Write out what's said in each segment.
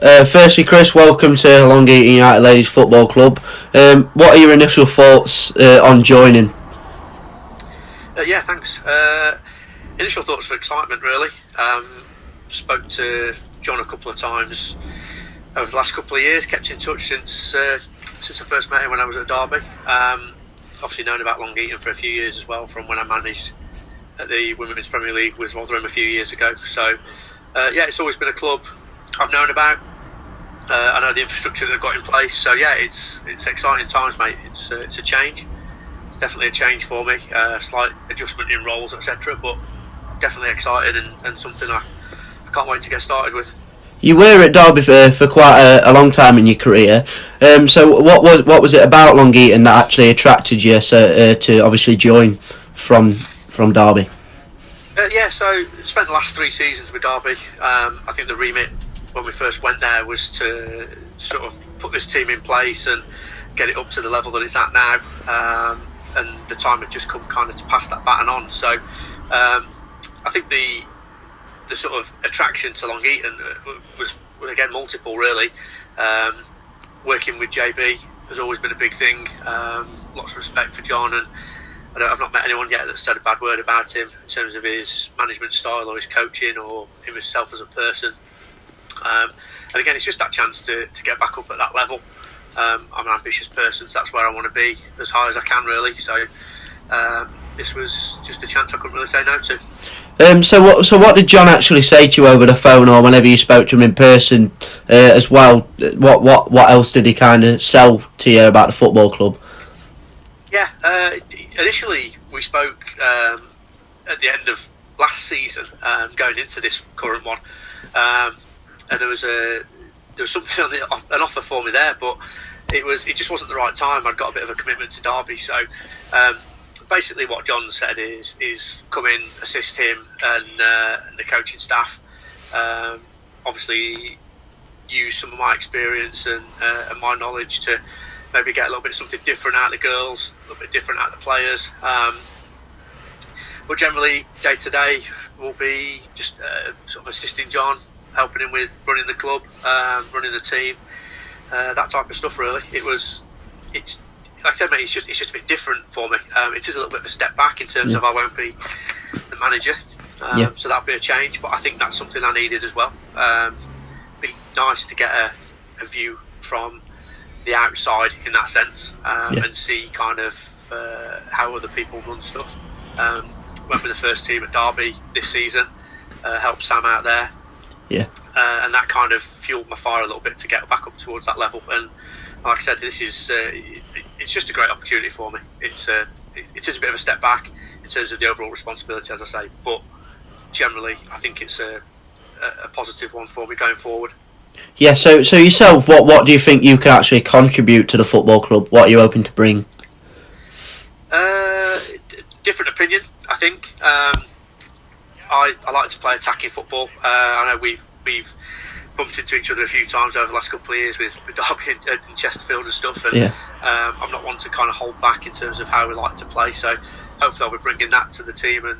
Firstly, Chris, welcome to Long Eaton United Ladies Football Club. What are your initial thoughts on joining? Yeah, thanks. Initial thoughts for excitement, really. Spoke to John a couple of times over the last couple of years. Kept in touch since I first met him when I was at Derby. Obviously known about Long Eaton for a few years as well, from when I managed at the Women's Premier League with Rotherham a few years ago. So yeah, it's always been a club I've known about. I know the infrastructure they've got in place. So yeah, it's exciting times, mate. It's a change. It's definitely a change for me. Slight adjustment in roles, etc. But definitely excited and something I can't wait to get started with. You were at Derby for quite a long time in your career. So what was it about Long Eaton that actually attracted you to obviously join from Derby? Yeah, so spent the last 3 seasons with Derby. I think the remit when we first went there was to sort of put this team in place and get it up to the level that it's at now. And the time had just come kind of to pass that baton on. So I think the sort of attraction to Long Eaton was again multiple, really. Working with JB has always been a big thing. Lots of respect for John, and I've not met anyone yet that's said a bad word about him in terms of his management style or his coaching or himself as a person. And again, it's just that chance to get back up at that level. I'm an ambitious person, so that's where I want to be, as high as I can, really. So this was just a chance I couldn't really say no to. So what did John actually say to you over the phone or whenever you spoke to him in person as well? What else did he kind of sell to you about the football club? Yeah, initially we spoke at the end of last season, going into this current one, and there was something an offer for me there, but it just wasn't the right time. I'd got a bit of a commitment to Derby, so basically what John said is come in, assist him and the coaching staff. Obviously, use some of my experience and my knowledge to maybe get a little bit of something different out of the girls, a little bit different out of the players. But generally, day to day will be just sort of assisting John, helping him with running the club, running the team, that type of stuff. Really, it's like I said, mate. It's just a bit different for me. It is a little bit of a step back in terms of I won't be the manager, so that'll be a change. But I think that's something I needed as well. Be nice to get a view from the outside in that sense, and see kind of how other people run stuff. Went with the first team at Derby this season, helped Sam out there, and that kind of fueled my fire a little bit to get back up towards that level. And like I said, this is it's just a great opportunity for me. It is a bit of a step back in terms of the overall responsibility, as I say, but generally I think it's a positive one for me going forward. Yeah, so yourself, what do you think you can actually contribute to the football club? What are you hoping to bring? Different opinion, I think. I like to play attacking football. I know we've bumped into each other a few times over the last couple of years with Derby and Chesterfield and stuff, and I'm not one to kind of hold back in terms of how we like to play. So hopefully I'll be bringing that to the team and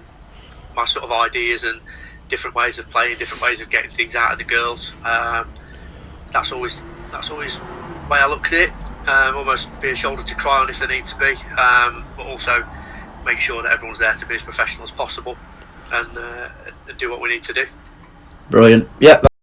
my sort of ideas and different ways of playing, different ways of getting things out of the girls. That's always the way I look at it. Almost be a shoulder to cry on if there need to be, but also make sure that everyone's there to be as professional as possible and do what we need to do. Brilliant. Yeah.